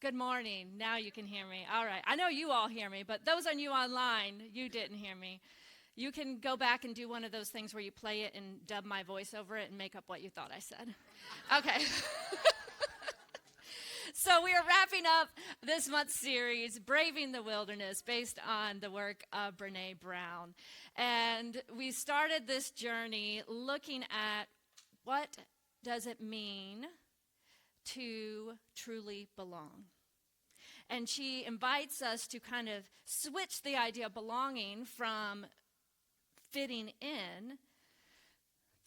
Good morning. Now you can hear me. All right. I know you all hear me, but those on you online, you didn't hear me. You can go back and do one of those things where you play it and dub my voice over it and make up what you thought I said. Okay. So we are wrapping up this month's series, Braving the Wilderness, based on the work of Brene Brown. And we started this journey looking at what does it mean to truly belong. And she invites us to kind of switch the idea of belonging from fitting in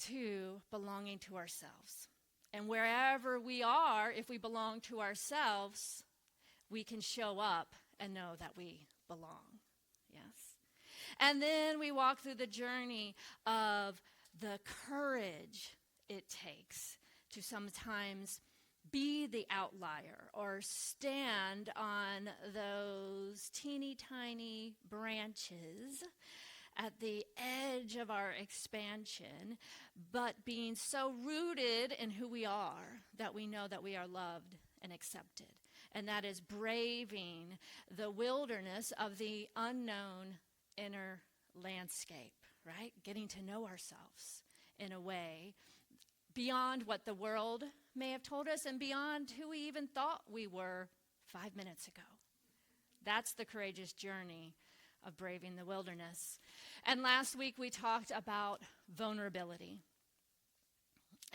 to belonging to ourselves. And wherever we are, if we belong to ourselves, we can show up and know that we belong. Yes. And then we walk through the journey of the courage it takes to sometimes be the outlier or stand on those teeny tiny branches at the edge of our expansion, but being so rooted in who we are that we know that we are loved and accepted. And that is braving the wilderness of the unknown inner landscape, right? Getting to know ourselves in a way beyond what the world may have told us and beyond who we even thought we were 5 minutes ago. That's the courageous journey of braving the wilderness. And last week we talked about vulnerability.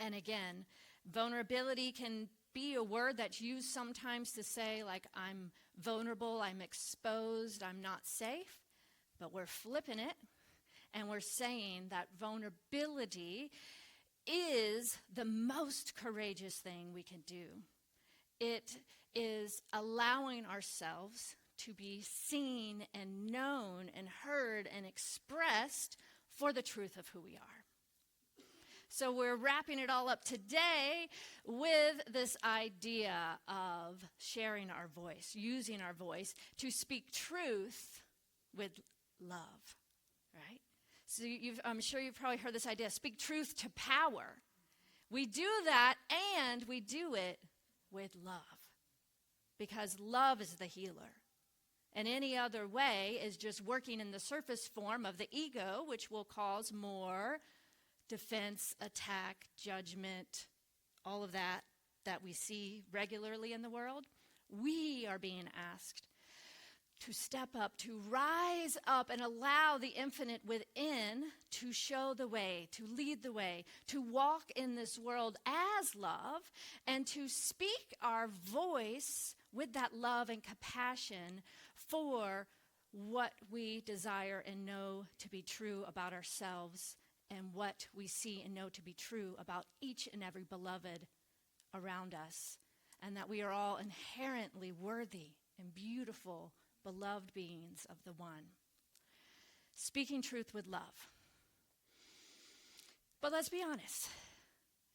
And again, vulnerability can be a word that's used sometimes to say, like, I'm vulnerable, I'm exposed, I'm not safe. But we're flipping it, and we're saying that vulnerability is the most courageous thing we can do. It is allowing ourselves to be seen and known and heard and expressed for the truth of who we are. So we're wrapping it all up today with this idea of sharing our voice, using our voice to speak truth with love, right? So I'm sure you've probably heard this idea, speak truth to power. We do that, and we do it with love, because love is the healer. And any other way is just working in the surface form of the ego, which will cause more defense, attack, judgment, all of that we see regularly in the world. We are being asked to step up, to rise up and allow the infinite within to show the way, to lead the way, to walk in this world as love, and to speak our voice with that love and compassion for what we desire and know to be true about ourselves and what we see and know to be true about each and every beloved around us, and that we are all inherently worthy and beautiful beloved beings of the one. Speaking truth with love. But let's be honest.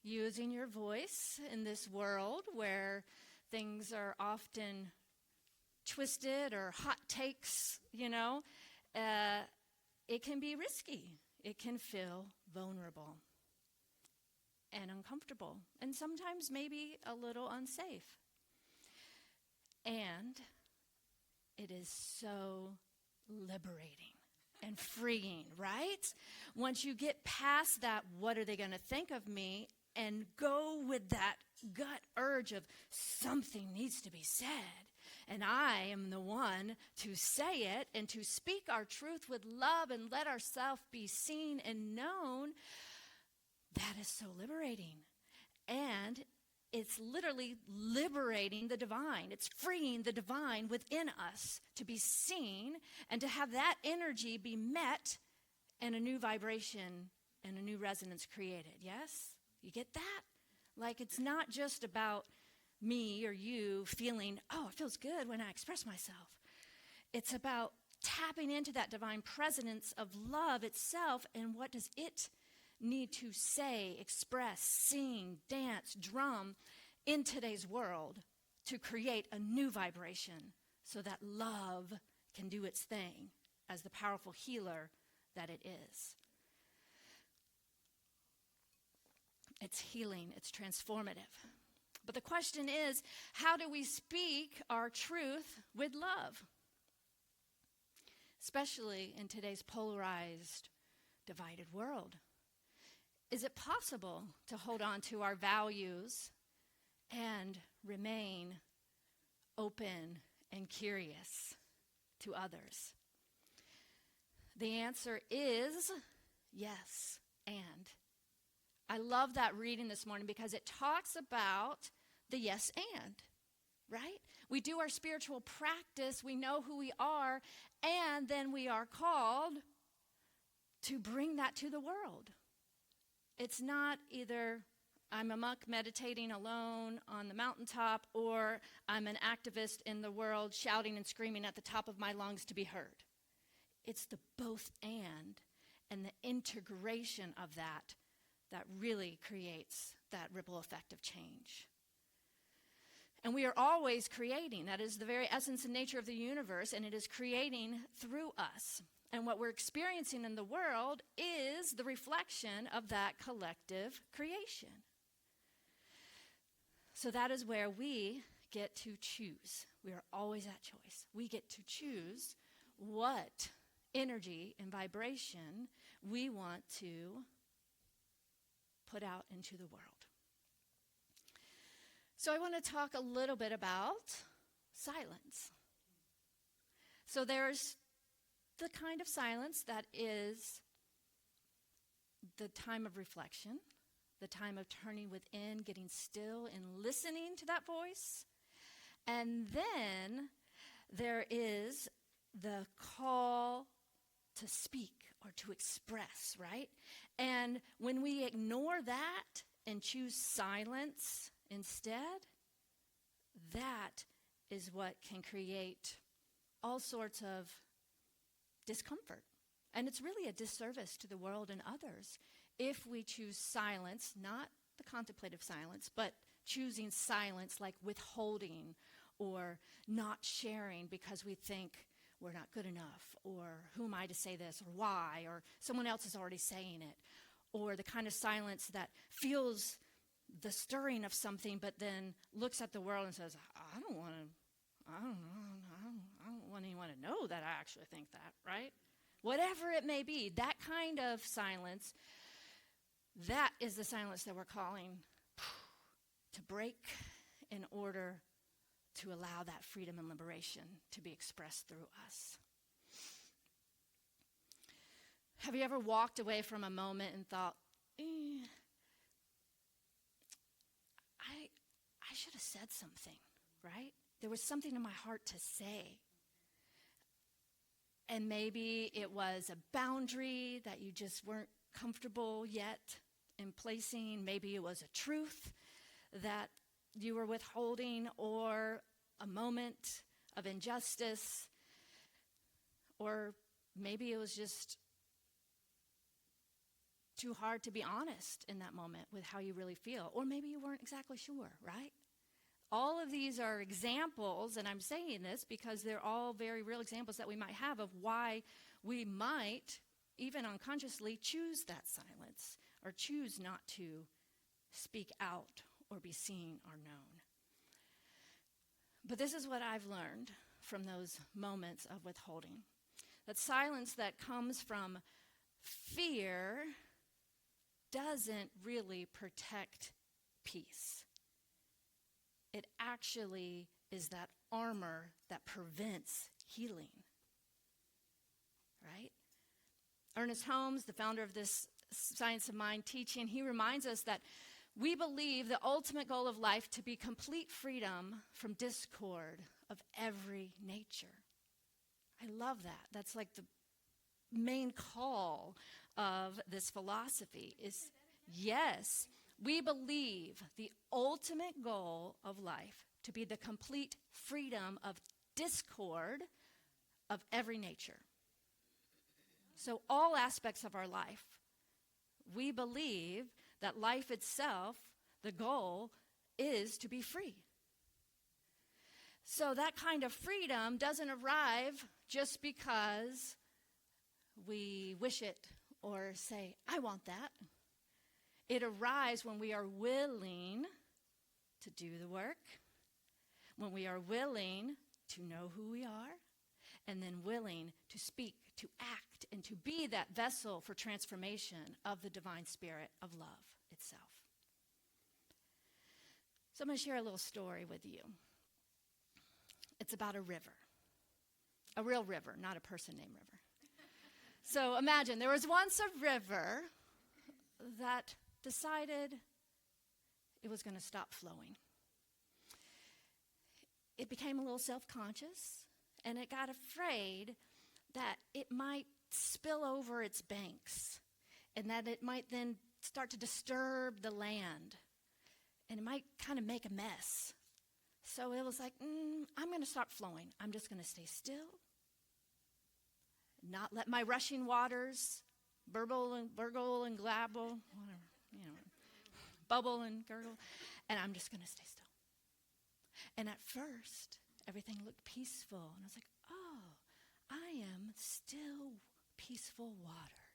Using your voice in this world where things are often twisted or hot takes, it can be risky. It can feel vulnerable and uncomfortable, and sometimes maybe a little unsafe. And it is so liberating and freeing, right? Once you get past that, what are they going to think of me, and go with that gut urge of something needs to be said, and I am the one to say it and to speak our truth with love and let ourselves be seen and known, that is so liberating. And it's literally liberating the divine. It's freeing the divine within us to be seen and to have that energy be met and a new vibration and a new resonance created. Yes? You get that? Like, it's not just about me or you feeling, oh, it feels good when I express myself. It's about tapping into that divine presence of love itself, and what does it need to say, express, sing, dance, drum in today's world to create a new vibration so that love can do its thing as the powerful healer that it is. It's healing. It's transformative. But the question is, how do we speak our truth with love? Especially in today's polarized, divided world. Is it possible to hold on to our values and remain open and curious to others? The answer is yes, and. I love that reading this morning because it talks about the yes and, right? We do our spiritual practice, we know who we are, and then we are called to bring that to the world. It's not either I'm a monk meditating alone on the mountaintop, or I'm an activist in the world shouting and screaming at the top of my lungs to be heard. It's the both and the integration of that really creates that ripple effect of change. And we are always creating. That is the very essence and nature of the universe, and it is creating through us. And what we're experiencing in the world is the reflection of that collective creation. So that is where we get to choose. We are always at choice. We get to choose what energy and vibration we want to put out into the world. So I want to talk a little bit about silence. So there's the kind of silence that is the time of reflection, the time of turning within, getting still and listening to that voice. And then there is the call to speak or to express, right? And when we ignore that and choose silence instead, that is what can create all sorts of discomfort. And it's really a disservice to the world and others if we choose silence, not the contemplative silence, but choosing silence like withholding or not sharing because we think we're not good enough, or who am I to say this, or why, or someone else is already saying it, or the kind of silence that feels the stirring of something but then looks at the world and says, I don't want anyone to know that I actually think that, right? Whatever it may be, that kind of silence, that is the silence that we're calling to break in order to allow that freedom and liberation to be expressed through us. Have you ever walked away from a moment and thought, I should have said something, right? There was something in my heart to say. And maybe it was a boundary that you just weren't comfortable yet in placing. Maybe it was a truth that you were withholding, or a moment of injustice, or maybe it was just too hard to be honest in that moment with how you really feel, or maybe you weren't exactly sure, right? All of these are examples, and I'm saying this because they're all very real examples that we might have of why we might, even unconsciously, choose that silence or choose not to speak out or be seen or known. But this is what I've learned from those moments of withholding. That silence that comes from fear doesn't really protect peace. It actually is that armor that prevents healing. Right? Ernest Holmes, the founder of this Science of Mind teaching, he reminds us that we believe the ultimate goal of life to be complete freedom from discord of every nature. I love that. That's like the main call of this philosophy is, yes, we believe the ultimate goal of life to be the complete freedom of discord of every nature. So all aspects of our life, we believe that life itself, the goal, is to be free. So that kind of freedom doesn't arrive just because we wish it or say, I want that. It arrives when we are willing to do the work, when we are willing to know who we are, and then willing to speak, to act, and to be that vessel for transformation of the divine spirit of love itself. So I'm going to share a little story with you. It's about a river. A real river, not a person named River. So imagine there was once a river that decided it was going to stop flowing. It became a little self-conscious, and it got afraid that it might spill over its banks, and that it might then start to disturb the land, and it might kind of make a mess. So it was like, I'm going to stop flowing. I'm just going to stay still, not let my rushing waters burble and gurgle and glabble, whatever, bubble and gurgle, and I'm just going to stay still. And at first, everything looked peaceful, and I was like, oh, I am still peaceful water.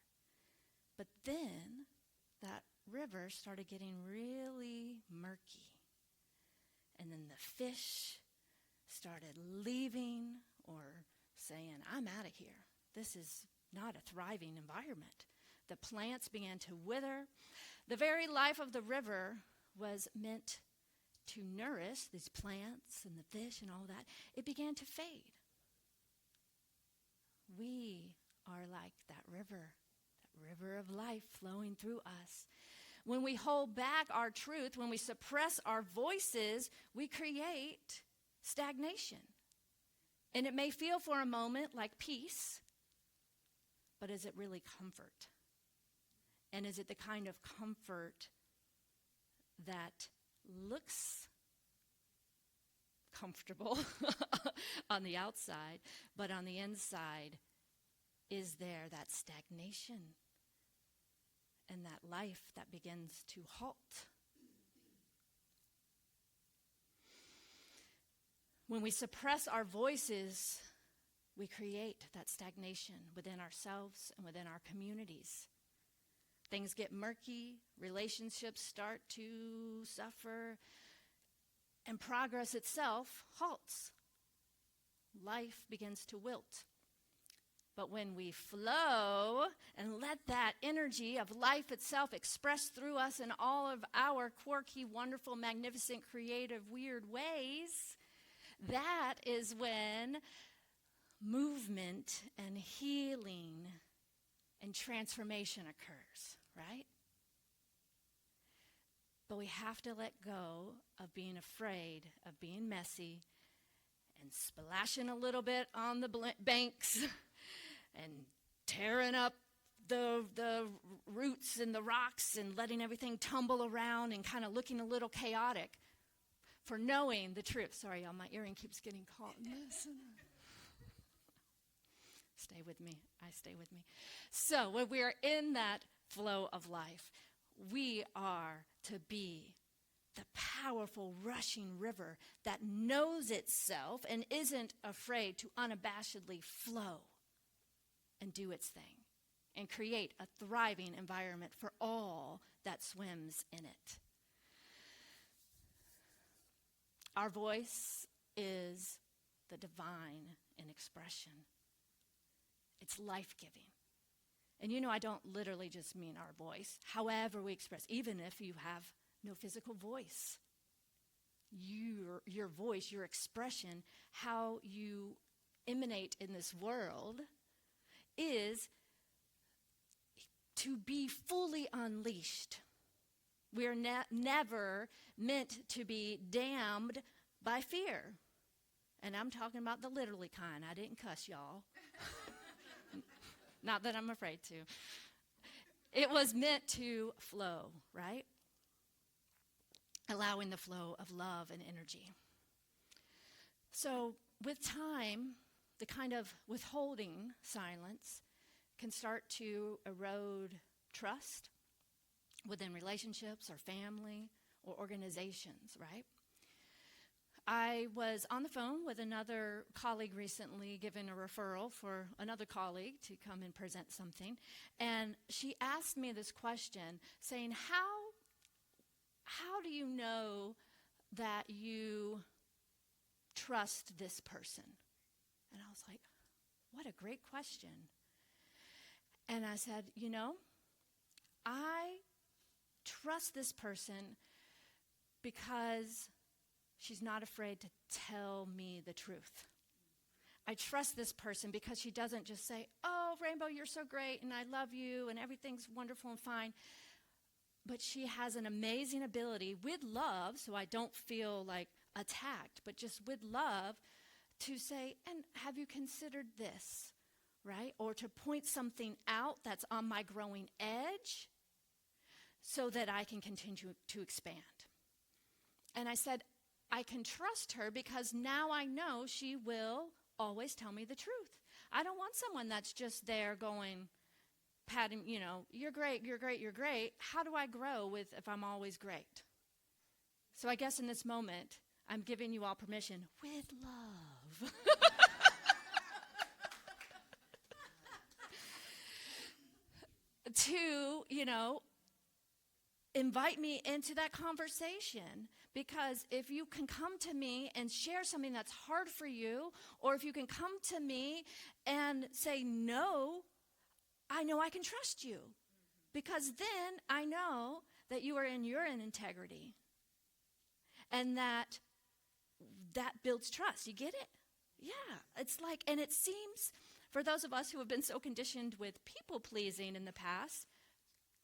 But then that river started getting really murky. And then the fish started leaving or saying, I'm out of here. This is not a thriving environment. The plants began to wither. The very life of the river was meant to nourish these plants and the fish and all that. It began to fade. We are like that river of life flowing through us. When we hold back our truth, when we suppress our voices, we create stagnation. And it may feel for a moment like peace, but is it really comfort? And is it the kind of comfort that looks comfortable on the outside, but on the inside, is there that stagnation and that life that begins to halt? When we suppress our voices, we create that stagnation within ourselves and within our communities. Things get murky, relationships start to suffer, and progress itself halts. Life begins to wilt. But when we flow and let that energy of life itself express through us in all of our quirky, wonderful, magnificent, creative, weird ways, that is when movement and healing and transformation occurs, right? But we have to let go of being afraid of being messy and splashing a little bit on the banks and tearing up the roots and the rocks and letting everything tumble around and kind of looking a little chaotic, for knowing the truth. Sorry, y'all, my earring keeps getting caught in this. Stay with me. Stay with me. So when we are in that flow of life, we are to be the powerful rushing river that knows itself and isn't afraid to unabashedly flow and do its thing and create a thriving environment for all that swims in it. Our voice is the divine in expression. It's life-giving. And I don't literally just mean our voice. However we express, even if you have no physical voice, your voice, your expression, how you emanate in this world is to be fully unleashed. We are never meant to be damned by fear. And I'm talking about the literally kind. I didn't cuss, y'all. Not that I'm afraid to. It was meant to flow, right? Allowing the flow of love and energy. So with time, the kind of withholding silence can start to erode trust within relationships or family or organizations, right? I was on the phone with another colleague recently, given a referral for another colleague to come and present something. And she asked me this question, saying, how do you know that you trust this person? And I was like, what a great question. And I said, I trust this person because she's not afraid to tell me the truth. I trust this person because she doesn't just say, oh, Rainbow, you're so great, and I love you, and everything's wonderful and fine. But she has an amazing ability with love, so I don't feel like attacked, but just with love to say, and have you considered this, right? Or to point something out that's on my growing edge so that I can continue to expand. And I said, I can trust her because now I know she will always tell me the truth. I don't want someone that's just there going, patting, you're great, you're great, you're great. How do I grow if I'm always great? So I guess in this moment, I'm giving you all permission with love. To, invite me into that conversation. Because if you can come to me and share something that's hard for you, or if you can come to me and say no, I know I can trust you. Because then I know that you are in your integrity. And that builds trust. You get it? Yeah. It's like, and it seems, for those of us who have been so conditioned with people pleasing in the past,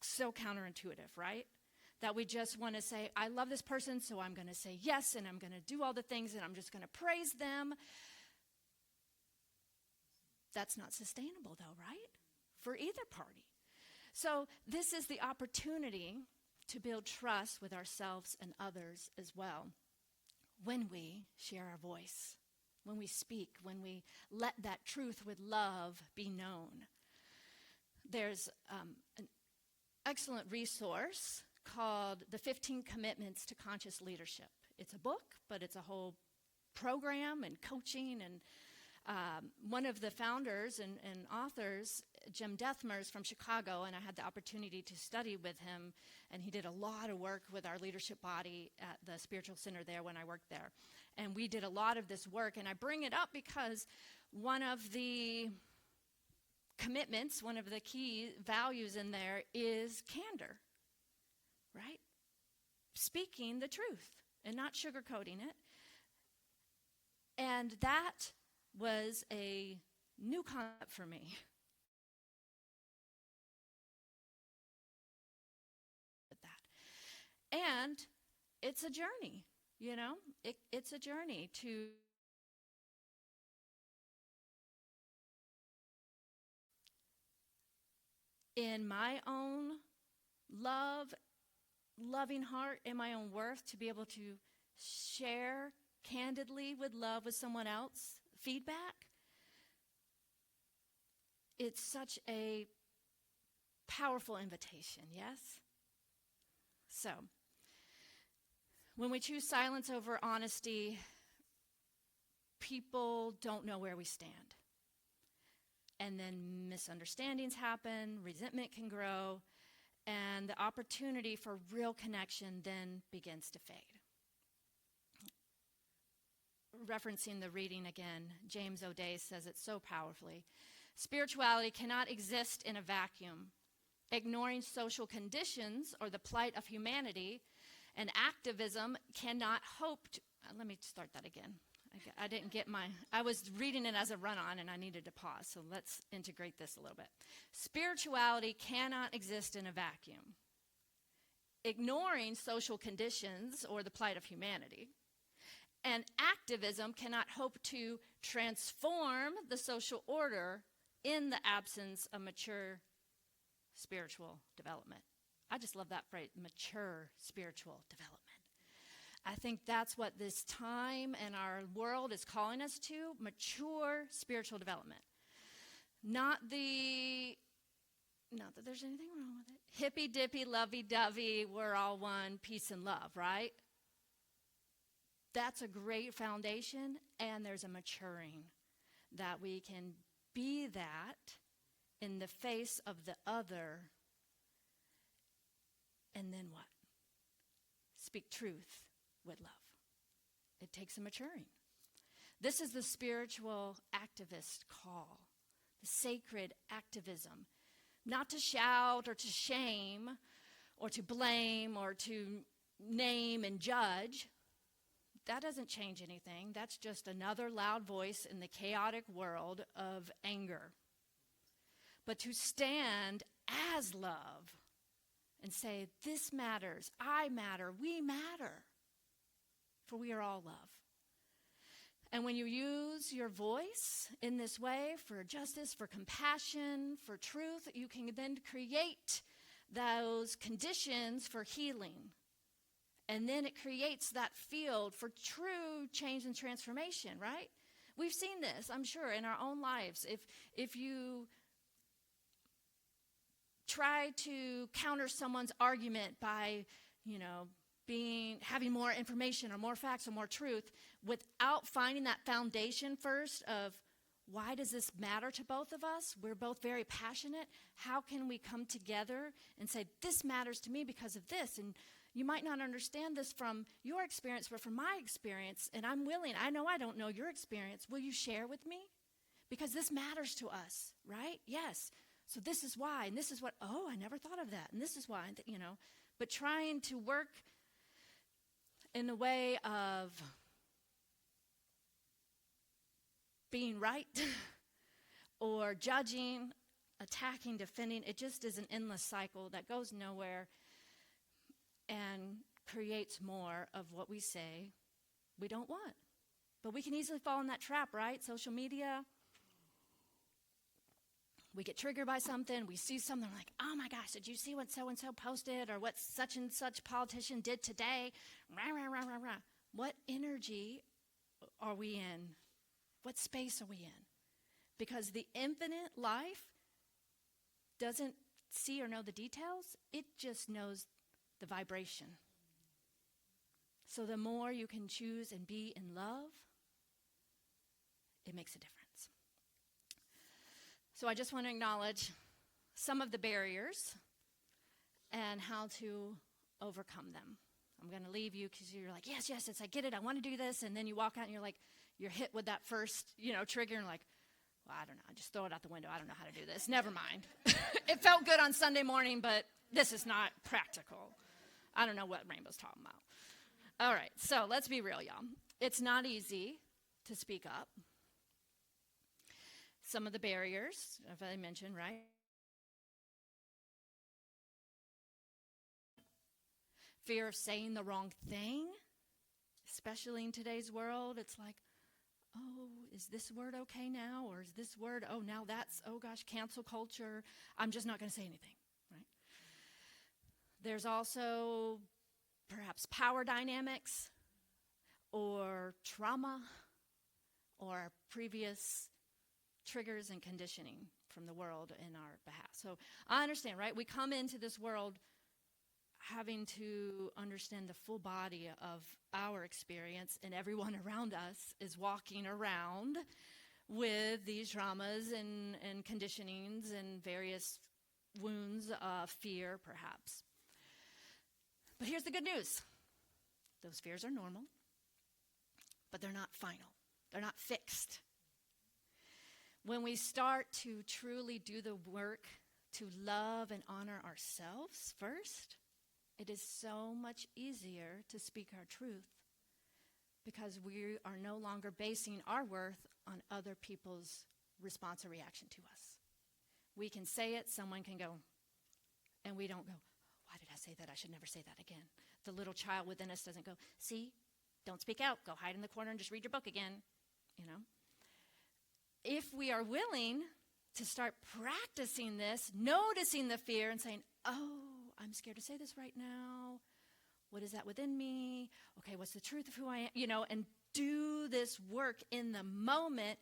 so counterintuitive, right? That we just want to say, I love this person, so I'm going to say yes, and I'm going to do all the things, and I'm just going to praise them. That's not sustainable, though, right? For either party. So this is the opportunity to build trust with ourselves and others as well. When we share our voice, when we speak, when we let that truth with love be known. There's an excellent resource called The 15 Commitments to Conscious Leadership. It's a book, but it's a whole program and coaching. And one of the founders and authors, Jim Dethmers from Chicago, and I had the opportunity to study with him, and he did a lot of work with our leadership body at the Spiritual Center there when I worked there. And we did a lot of this work, and I bring it up because one of the commitments, one of the key values in there is candor, right? Speaking the truth and not sugarcoating it. And that was a new concept for me. And it's a journey, it's a journey to in my own loving heart, in my own worth, to be able to share candidly with love with someone else, feedback. It's such a powerful invitation, yes? So, when we choose silence over honesty, people don't know where we stand. And then misunderstandings happen, resentment can grow, and the opportunity for real connection then begins to fade. Referencing the reading again, James O'Day says it so powerfully. Spirituality cannot exist in a vacuum. Ignoring social conditions or the plight of humanity and activism cannot hope to... let me start that again. I didn't get I was reading it as a run-on and I needed to pause, so let's integrate this a little bit. Spirituality cannot exist in a vacuum. Ignoring social conditions or the plight of humanity and activism cannot hope to transform the social order in the absence of mature spiritual development. I just love that phrase, mature spiritual development. I think that's what this time and our world is calling us to, mature spiritual development. Not that there's anything wrong with it. Hippy-dippy, lovey-dovey, we're all one, peace and love, right? That's a great foundation, and there's a maturing that we can be that in the face of the other. And then what? Speak truth with love. It takes a maturing. This is the spiritual activist call, the sacred activism. Not to shout or to shame or to blame or to name and judge. That doesn't change anything. That's just another loud voice in the chaotic world of anger. But to stand as love and say, this matters, I matter, we matter, for we are all love. And when you use your voice in this way for justice, for compassion, for truth, you can then create those conditions for healing. And then it creates that field for true change and transformation, right? We've seen this, I'm sure, in our own lives. If you try to counter someone's argument by, having more information or more facts or more truth without finding that foundation first of why does this matter to both of us? We're both very passionate. How can we come together and say, this matters to me because of this? And you might not understand this from your experience, but from my experience, and I'm willing, I know I don't know your experience. Will you share with me? Because this matters to us, right? Yes. So this is why, and this is what, I never thought of that, and this is why, But trying to work in the way of being right or judging, attacking, defending, it just is an endless cycle that goes nowhere and creates more of what we say we don't want. But we can easily fall in that trap, right? Social media. We get triggered by something. We see something like, oh my gosh, did you see what so-and-so posted or what such and such politician did today? Rah, rah, rah, rah, rah. What energy are we in? What space are we in? Because the infinite life doesn't see or know the details. It just knows the vibration. So the more you can choose and be in love, it makes a difference. So I just want to acknowledge some of the barriers and how to overcome them. I'm going to leave you because you're like, yes, I get it. I want to do this. And then you walk out and you're hit with that first, trigger and like, well, I don't know. I just throw it out the window. I don't know how to do this. Never mind. It felt good on Sunday morning, but this is not practical. I don't know what Rainbow's talking about. All right. So let's be real, y'all. It's not easy to speak up. Some of the barriers, if I mentioned, right? Fear of saying the wrong thing, especially in today's world. It's like, oh, is this word okay now? Or is this word, now that's, cancel culture. I'm just not going to say anything, right? There's also perhaps power dynamics or trauma or previous triggers and conditioning from the world in our behalf. So I understand, right? We come into this world having to understand the full body of our experience, and everyone around us is walking around with these traumas and conditionings and various wounds of fear, perhaps. But here's the good news. Those fears are normal, but they're not final. They're not fixed. When we start to truly do the work to love and honor ourselves first, it is so much easier to speak our truth because we are no longer basing our worth on other people's response or reaction to us. We can say it, someone can go, and we don't go, why did I say that? I should never say that again. The little child within us doesn't go, see, don't speak out. Go hide in the corner and just read your book again, If we are willing to start practicing this, noticing the fear and saying, I'm scared to say this right now. What is that within me? Okay, what's the truth of who I am? And do this work in the moment.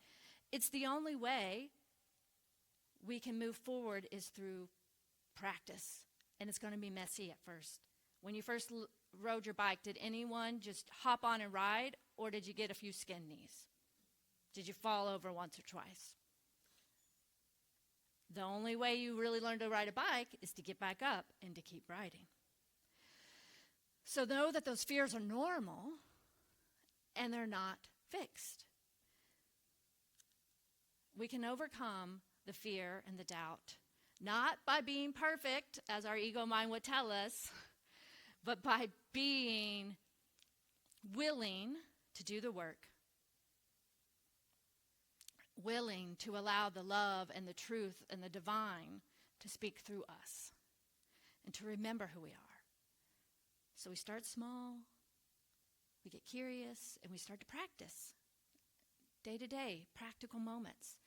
It's the only way we can move forward is through practice. And it's going to be messy at first. When you first rode your bike, did anyone just hop on and ride, or did you get a few skin knees? Did you fall over once or twice? The only way you really learn to ride a bike is to get back up and to keep riding. So know that those fears are normal, and they're not fixed. We can overcome the fear and the doubt, not by being perfect, as our ego mind would tell us, but by being willing to do the work, willing to allow the love and the truth and the divine to speak through us, and to remember who we are. So we start small, we get curious, and we start to practice. Day to day, practical moments.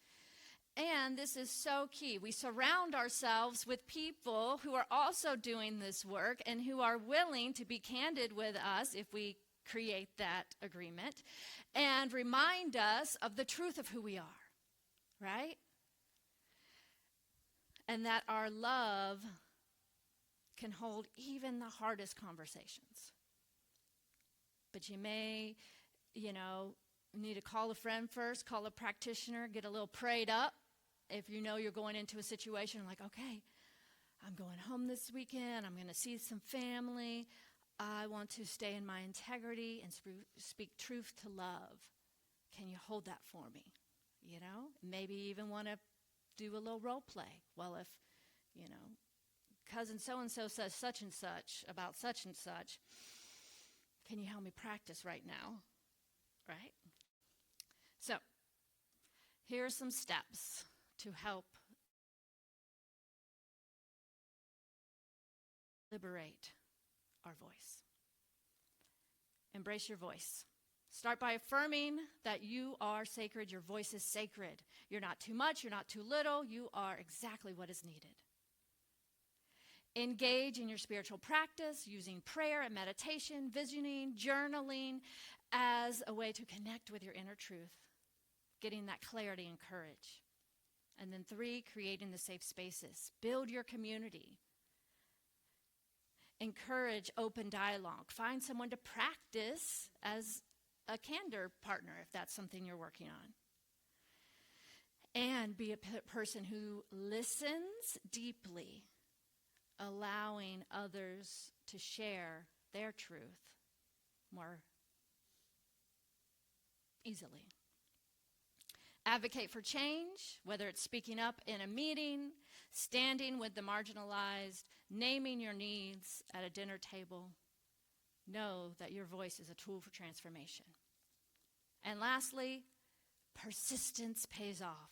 And this is so key. We surround ourselves with people who are also doing this work and who are willing to be candid with us if we create that agreement and remind us of the truth of who we are, right? And that our love can hold even the hardest conversations. But you may, need to call a friend first, call a practitioner, get a little prayed up. If you know you're going into a situation like, okay, I'm going home this weekend, I'm going to see some family, I want to stay in my integrity and speak truth to love. Can you hold that for me? Maybe even want to do a little role play. Well, if, cousin so-and-so says such and such about such and such, can you help me practice right now? Right? So, here are some steps to help liberate our voice. Embrace your voice. Start by affirming that you are sacred. Your voice is sacred. You're not too much. You're not too little. You are exactly what is needed. Engage in your spiritual practice using prayer and meditation, visioning, journaling as a way to connect with your inner truth, getting that clarity and courage. And then 3, creating the safe spaces. Build your community. Encourage open dialogue. Find someone to practice as a candor partner if that's something you're working on. And be a person who listens deeply, allowing others to share their truth more easily. Advocate for change, whether it's speaking up in a meeting, standing with the marginalized, naming your needs at a dinner table. Know that your voice is a tool for transformation. And lastly, persistence pays off,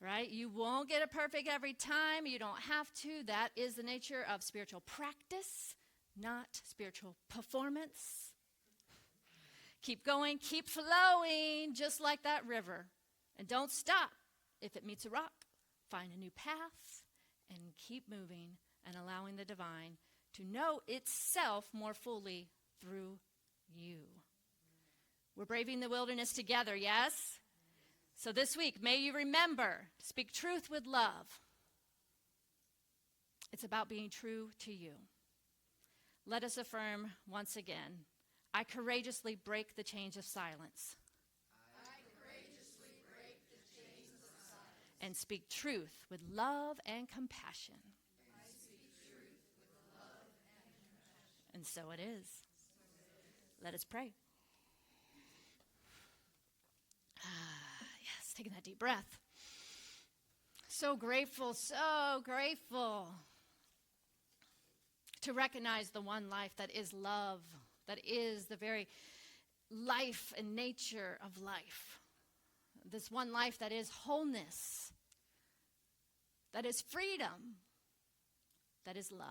right? You won't get it perfect every time. You don't have to. That is the nature of spiritual practice, not spiritual performance. Keep going, keep flowing, just like that river. And don't stop. If it meets a rock, find a new path and keep moving and allowing the divine to know itself more fully through you. We're braving the wilderness together, yes? So this week, may you remember, speak truth with love. It's about being true to you. Let us affirm once again, I courageously break the chains of silence. And speak truth with love and compassion. And so it is. Let us pray. Yes, taking that deep breath. So grateful to recognize the one life that is love, that is the very life and nature of life. This one life that is wholeness, that is freedom, that is love.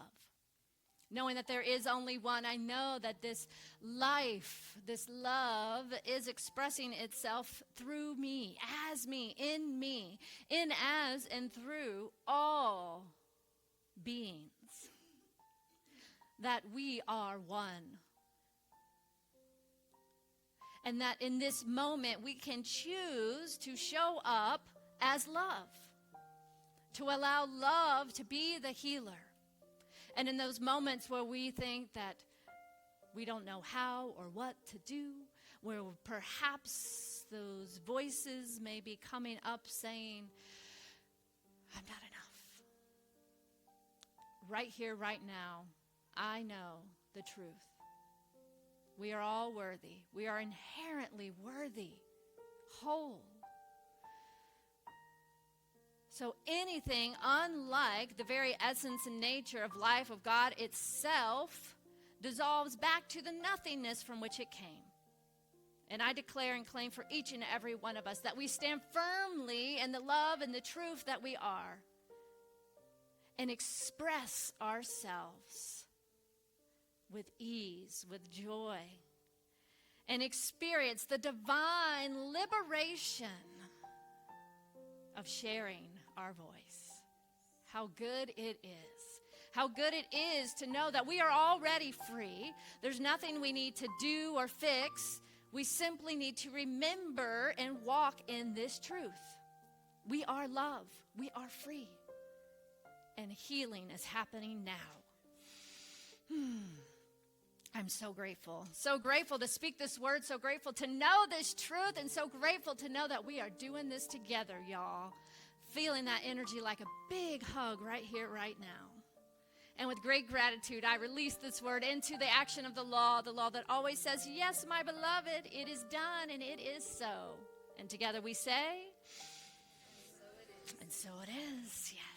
Knowing that there is only one, I know that this life, this love is expressing itself through me, in, as, and through all beings. That we are one. And that in this moment we can choose to show up as love. To allow love to be the healer. And in those moments where we think that we don't know how or what to do, where perhaps those voices may be coming up saying, I'm not enough. Right here, right now, I know the truth. We are all worthy. We are inherently worthy, whole. So anything unlike the very essence and nature of life of God itself dissolves back to the nothingness from which it came. And I declare and claim for each and every one of us that we stand firmly in the love and the truth that we are and express ourselves with ease, with joy, and experience the divine liberation of sharing our voice. How good it is. How good it is to know that we are already free. There's nothing we need to do or fix. We simply need to remember and walk in this truth. We are love. We are free. And healing is happening now. I'm so grateful. So grateful to speak this word. So grateful to know this truth. And so grateful to know that we are doing this together, y'all. Feeling that energy like a big hug right here, right now. And with great gratitude, I release this word into the action of the law that always says, yes, my beloved, it is done and it is so. And together we say, and so it is, yes.